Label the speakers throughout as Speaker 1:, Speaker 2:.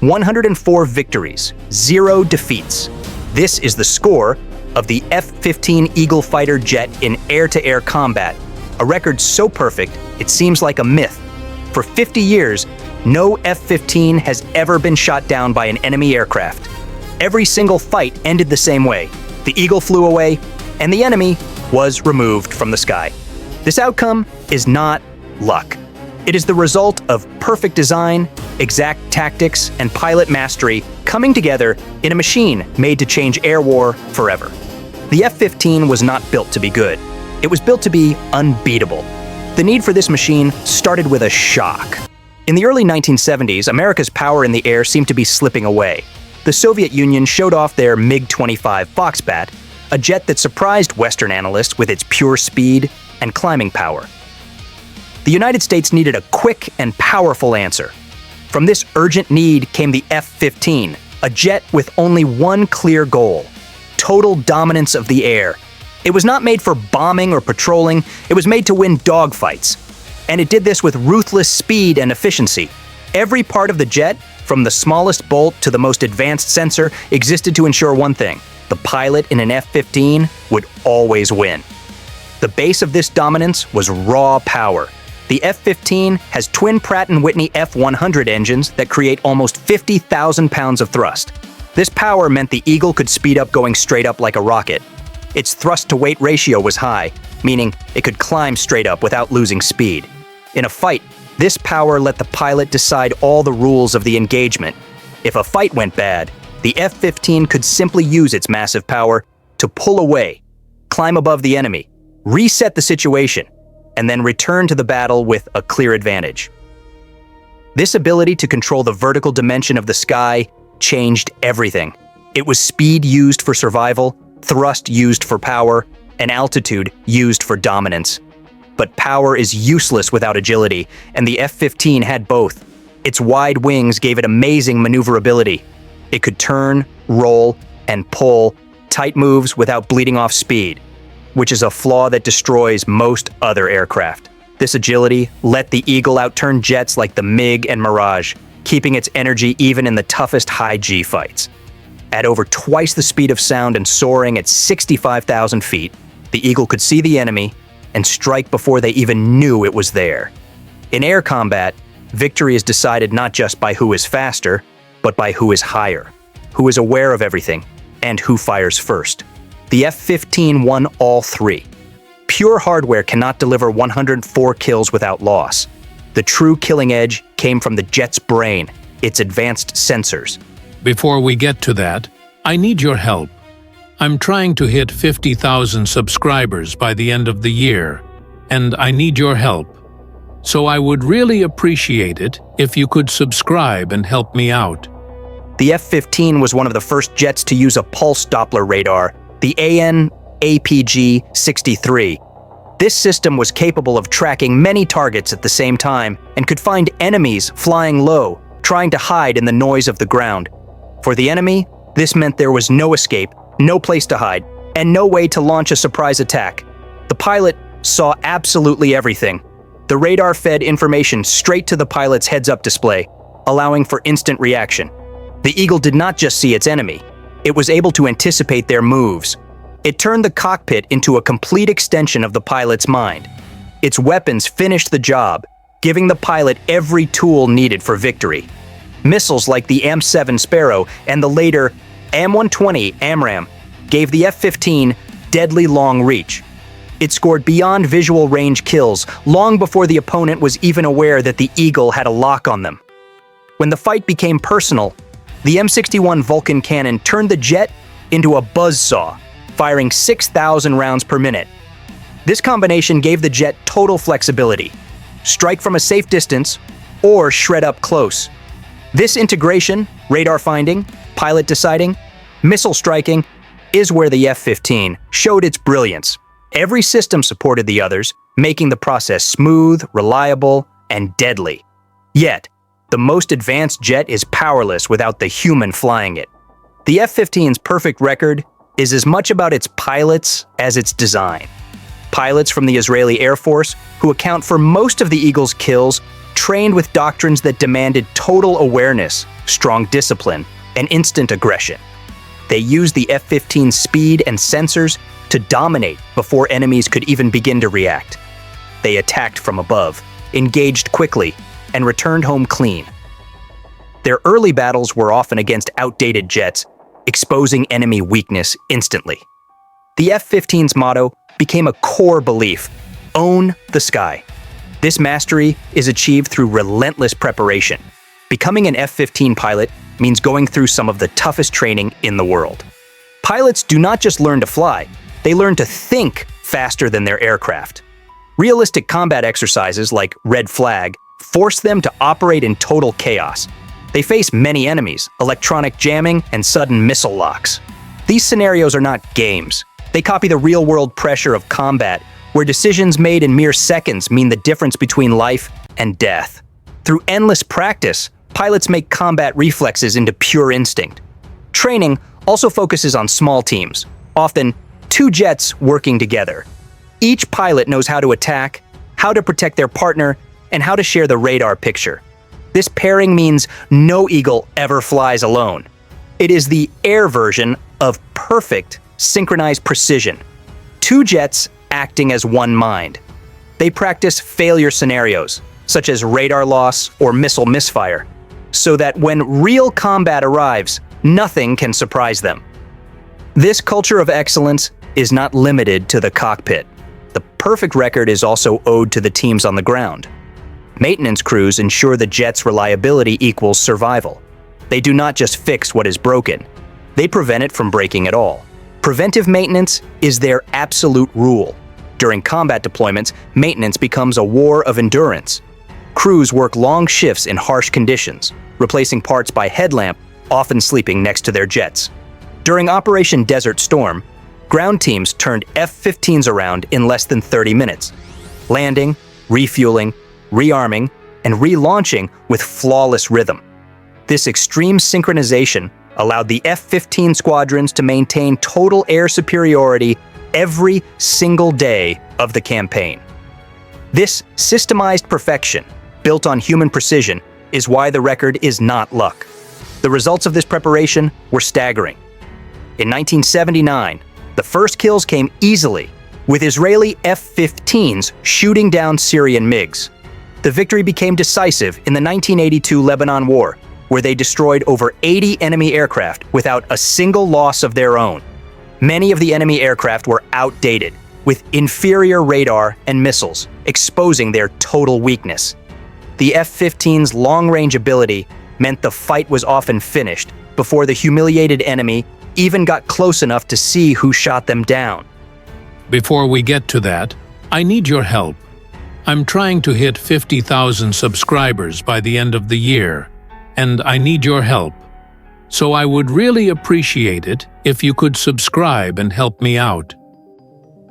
Speaker 1: 104 victories, 0 defeats. This is the score of the F-15 Eagle fighter jet in air-to-air combat, a record so perfect it seems like a myth. For 50 years, no F-15 has ever been shot down by an enemy aircraft. Every single fight ended the same way. The Eagle flew away, and the enemy was removed from the sky. This outcome is not luck. It is the result of perfect design, exact tactics, and pilot mastery coming together in a machine made to change air war forever. The F-15 was not built to be good. It was built to be unbeatable. The need for this machine started with a shock. In the early 1970s, America's power in the air seemed to be slipping away. The Soviet Union showed off their MiG-25 Foxbat, a jet that surprised Western analysts with its pure speed and climbing power. The United States needed a quick and powerful answer. From this urgent need came the F-15, a jet with only one clear goal: total dominance of the air. It was not made for bombing or patrolling, it was made to win dogfights. And it did this with ruthless speed and efficiency. Every part of the jet, from the smallest bolt to the most advanced sensor, existed to ensure one thing: the pilot in an F-15 would always win. The base of this dominance was raw power. The F-15 has twin Pratt & Whitney F-100 engines that create almost 50,000 pounds of thrust. This power meant the Eagle could speed up going straight up like a rocket. Its thrust-to-weight ratio was high, meaning it could climb straight up without losing speed. In a fight, this power let the pilot decide all the rules of the engagement. If a fight went bad, the F-15 could simply use its massive power to pull away, climb above the enemy, reset the situation, and then return to the battle with a clear advantage. This ability to control the vertical dimension of the sky changed everything. It was speed used for survival, thrust used for power, and altitude used for dominance. But power is useless without agility, and the F-15 had both. Its wide wings gave it amazing maneuverability. It could turn, roll, and pull tight moves without bleeding off speed, which is a flaw that destroys most other aircraft. This agility let the Eagle outturn jets like the MiG and Mirage, keeping its energy even in the toughest high-G fights. At over twice the speed of sound and soaring at 65,000 feet, the Eagle could see the enemy and strike before they even knew it was there. In air combat, victory is decided not just by who is faster, but by who is higher, who is aware of everything, and who fires first. The F-15 won all three. Pure hardware cannot deliver 104 kills without loss. The true killing edge came from the jet's brain, its advanced sensors.
Speaker 2: Before we get to that, I need your help. I'm trying to hit 50,000 subscribers by the end of the year, and I need your help. So I would really appreciate it if you could subscribe and help me out.
Speaker 1: The F-15 was one of the first jets to use a pulse Doppler radar, the AN/APG-63. This system was capable of tracking many targets at the same time and could find enemies flying low, trying to hide in the noise of the ground. For the enemy, this meant there was no escape, no place to hide, and no way to launch a surprise attack. The pilot saw absolutely everything. The radar fed information straight to the pilot's heads-up display, allowing for instant reaction. The Eagle did not just see its enemy, it was able to anticipate their moves. It turned the cockpit into a complete extension of the pilot's mind. Its weapons finished the job, giving the pilot every tool needed for victory. Missiles like the AIM-7 Sparrow and the later AIM-120 AMRAAM gave the F-15 deadly long reach. It scored beyond visual range kills long before the opponent was even aware that the Eagle had a lock on them. When the fight became personal, the M61 Vulcan cannon turned the jet into a buzzsaw, firing 6,000 rounds per minute. This combination gave the jet total flexibility: strike from a safe distance or shred up close. This integration, radar finding, pilot deciding, missile striking, is where the F-15 showed its brilliance. Every system supported the others, making the process smooth, reliable, and deadly. Yet, the most advanced jet is powerless without the human flying it. The F-15's perfect record is as much about its pilots as its design. Pilots from the Israeli Air Force, who account for most of the Eagle's kills, trained with doctrines that demanded total awareness, strong discipline, and instant aggression. They used the F-15's speed and sensors to dominate before enemies could even begin to react. They attacked from above, engaged quickly, and returned home clean. Their early battles were often against outdated jets, exposing enemy weakness instantly. The F-15's motto became a core belief: own the sky. This mastery is achieved through relentless preparation. Becoming an F-15 pilot means going through some of the toughest training in the world. Pilots do not just learn to fly, they learn to think faster than their aircraft. Realistic combat exercises like Red Flag force them to operate in total chaos. They face many enemies, electronic jamming, and sudden missile locks. These scenarios are not games. They copy the real-world pressure of combat, where decisions made in mere seconds mean the difference between life and death. Through endless practice, pilots make combat reflexes into pure instinct. Training also focuses on small teams, often 2 jets working together. Each pilot knows how to attack, how to protect their partner, and how to share the radar picture. This pairing means no eagle ever flies alone. It is the air version of perfect synchronized precision. 2 jets acting as one mind. They practice failure scenarios, such as radar loss or missile misfire, so that when real combat arrives, nothing can surprise them. This culture of excellence is not limited to the cockpit. The perfect record is also owed to the teams on the ground. Maintenance crews ensure the jet's reliability equals survival. They do not just fix what is broken, they prevent it from breaking at all. Preventive maintenance is their absolute rule. During combat deployments, maintenance becomes a war of endurance. Crews work long shifts in harsh conditions, replacing parts by headlamp, often sleeping next to their jets. During Operation Desert Storm, ground teams turned F-15s around in less than 30 minutes, landing, refueling, rearming, and relaunching with flawless rhythm. This extreme synchronization allowed the F-15 squadrons to maintain total air superiority every single day of the campaign. This systemized perfection, built on human precision, is why the record is not luck. The results of this preparation were staggering. In 1979, the first kills came easily, with Israeli F-15s shooting down Syrian MiGs. The victory became decisive in the 1982 Lebanon War, where they destroyed over 80 enemy aircraft without a single loss of their own. Many of the enemy aircraft were outdated, with inferior radar and missiles, exposing their total weakness. The F-15's long-range ability meant the fight was often finished before the humiliated enemy even got close enough to see who shot them down.
Speaker 2: Before we get to that, I need your help. I'm trying to hit 50,000 subscribers by the end of the year, and I need your help. So I would really appreciate it if you could subscribe and help me out.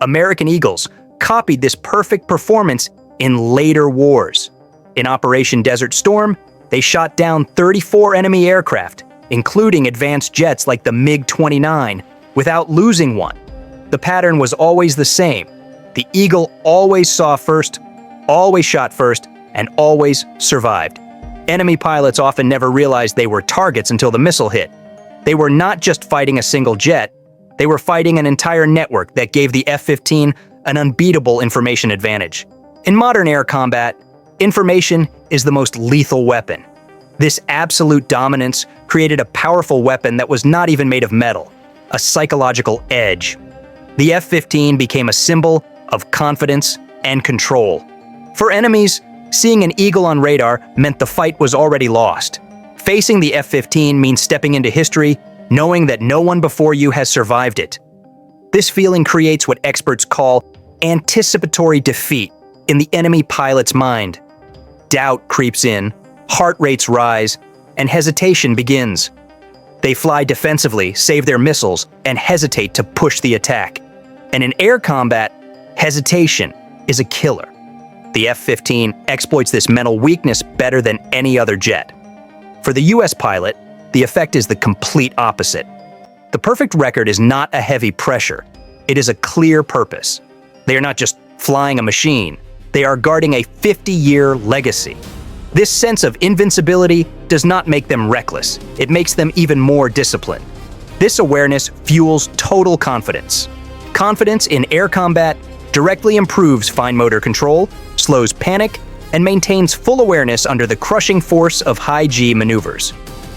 Speaker 1: American Eagles copied this perfect performance in later wars. In Operation Desert Storm, they shot down 34 enemy aircraft, including advanced jets like the MiG-29, without losing one. The pattern was always the same. The Eagle always saw first, always shot first, and always survived. Enemy pilots often never realized they were targets until the missile hit. They were not just fighting a single jet, they were fighting an entire network that gave the F-15 an unbeatable information advantage. In modern air combat, information is the most lethal weapon. This absolute dominance created a powerful weapon that was not even made of metal, a psychological edge. The F-15 became a symbol of confidence and control. For enemies, seeing an eagle on radar meant the fight was already lost. Facing the F-15 means stepping into history, knowing that no one before you has survived it. This feeling creates what experts call anticipatory defeat in the enemy pilot's mind. Doubt creeps in, heart rates rise, and hesitation begins. They fly defensively, save their missiles, and hesitate to push the attack. And in air combat, hesitation is a killer. The F-15 exploits this mental weakness better than any other jet. For the US pilot, the effect is the complete opposite. The perfect record is not a heavy pressure. It is a clear purpose. They are not just flying a machine. They are guarding a 50-year legacy. This sense of invincibility does not make them reckless. It makes them even more disciplined. This awareness fuels total confidence. Confidence in air combat directly improves fine motor control, slows panic, and maintains full awareness under the crushing force of high-G maneuvers.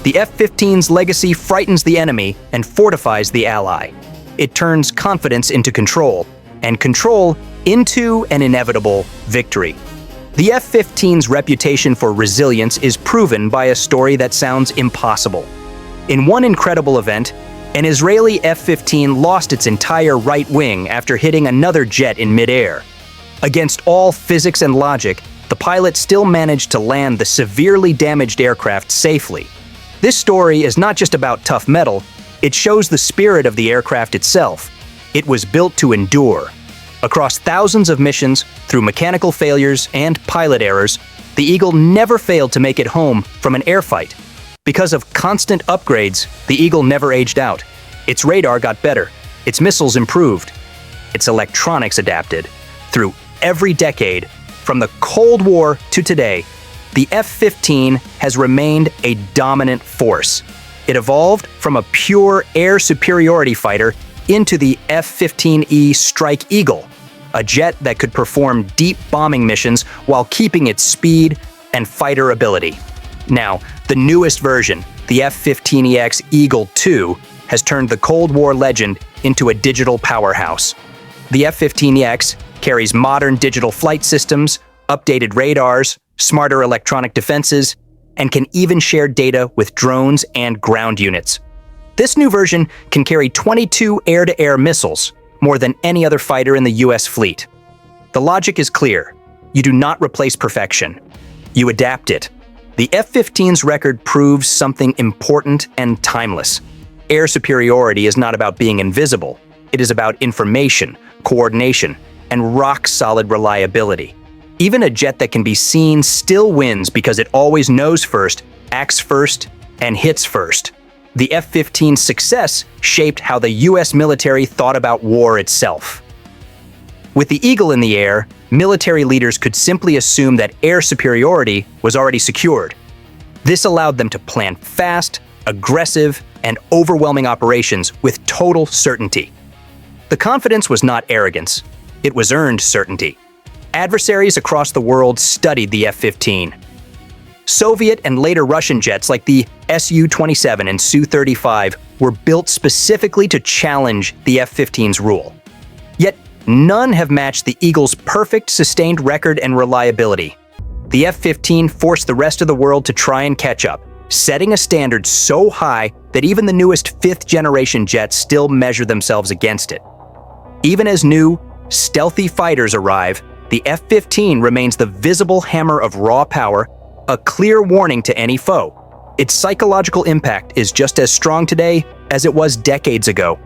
Speaker 1: The F-15's legacy frightens the enemy and fortifies the ally. It turns confidence into control, and control into an inevitable victory. The F-15's reputation for resilience is proven by a story that sounds impossible. In one incredible event, an Israeli F-15 lost its entire right wing after hitting another jet in midair. Against all physics and logic, the pilot still managed to land the severely damaged aircraft safely. This story is not just about tough metal, it shows the spirit of the aircraft itself. It was built to endure. Across thousands of missions, through mechanical failures and pilot errors, the Eagle never failed to make it home from an air fight. Because of constant upgrades, the Eagle never aged out. Its radar got better, its missiles improved, its electronics adapted. Through every decade, from the Cold War to today, the F-15 has remained a dominant force. It evolved from a pure air superiority fighter into the F-15E Strike Eagle, a jet that could perform deep bombing missions while keeping its speed and fighter ability. Now, the newest version, the F-15EX Eagle II, has turned the Cold War legend into a digital powerhouse. The F-15EX carries modern digital flight systems, updated radars, smarter electronic defenses, and can even share data with drones and ground units. This new version can carry 22 air-to-air missiles, more than any other fighter in the US fleet. The logic is clear. You do not replace perfection. You adapt it. The F-15's record proves something important and timeless. Air superiority is not about being invisible. It is about information, coordination, and rock-solid reliability. Even a jet that can be seen still wins because it always knows first, acts first, and hits first. The F-15's success shaped how the US military thought about war itself. With the Eagle in the air, military leaders could simply assume that air superiority was already secured. This allowed them to plan fast, aggressive, and overwhelming operations with total certainty. The confidence was not arrogance. It was earned certainty. Adversaries across the world studied the F-15. Soviet and later Russian jets like the Su-27 and Su-35 were built specifically to challenge the F-15's rule. Yet, none have matched the Eagle's perfect sustained record and reliability. The F-15 forced the rest of the world to try and catch up, setting a standard so high that even the newest fifth-generation jets still measure themselves against it. Even as new, stealthy fighters arrive, the F-15 remains the visible hammer of raw power, a clear warning to any foe. Its psychological impact is just as strong today as it was decades ago.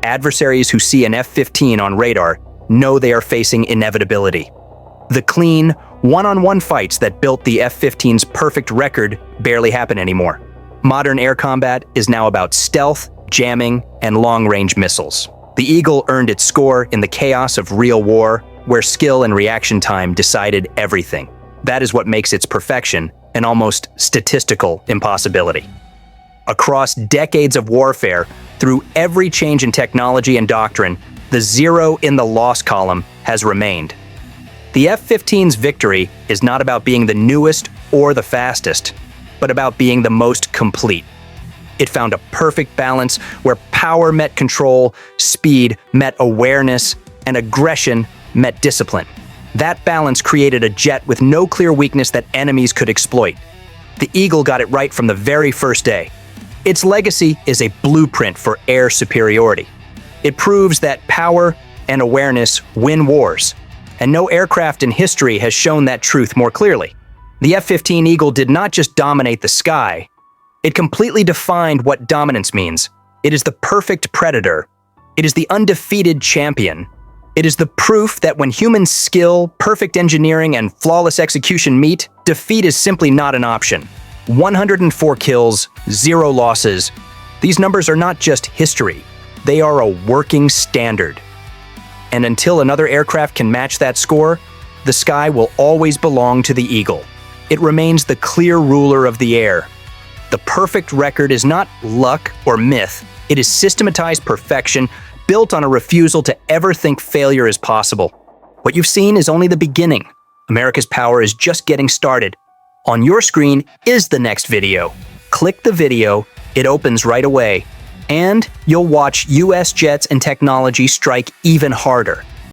Speaker 1: Adversaries who see an F-15 on radar know they are facing inevitability. The clean, one-on-one fights that built the F-15's perfect record barely happen anymore. Modern air combat is now about stealth, jamming, and long-range missiles. The Eagle earned its score in the chaos of real war, where skill and reaction time decided everything. That is what makes its perfection an almost statistical impossibility. Across decades of warfare, through every change in technology and doctrine, the zero in the loss column has remained. The F-15's victory is not about being the newest or the fastest, but about being the most complete. It found a perfect balance where power met control, speed met awareness, and aggression met discipline. That balance created a jet with no clear weakness that enemies could exploit. The Eagle got it right from the very first day. Its legacy is a blueprint for air superiority. It proves that power and awareness win wars, and no aircraft in history has shown that truth more clearly. The F-15 Eagle did not just dominate the sky, it completely defined what dominance means. It is the perfect predator. It is the undefeated champion. It is the proof that when human skill, perfect engineering, and flawless execution meet, defeat is simply not an option. 104 kills, 0 losses. These numbers are not just history. They are a working standard. And until another aircraft can match that score, the sky will always belong to the Eagle. it remains the clear ruler of the air. The perfect record is not luck or myth. It is systematized perfection, built on a refusal to ever think failure is possible. What you've seen is only the beginning. America's power is just getting started. On your screen is the next video. Click the video, it opens right away. And you'll watch US jets and technology strike even harder.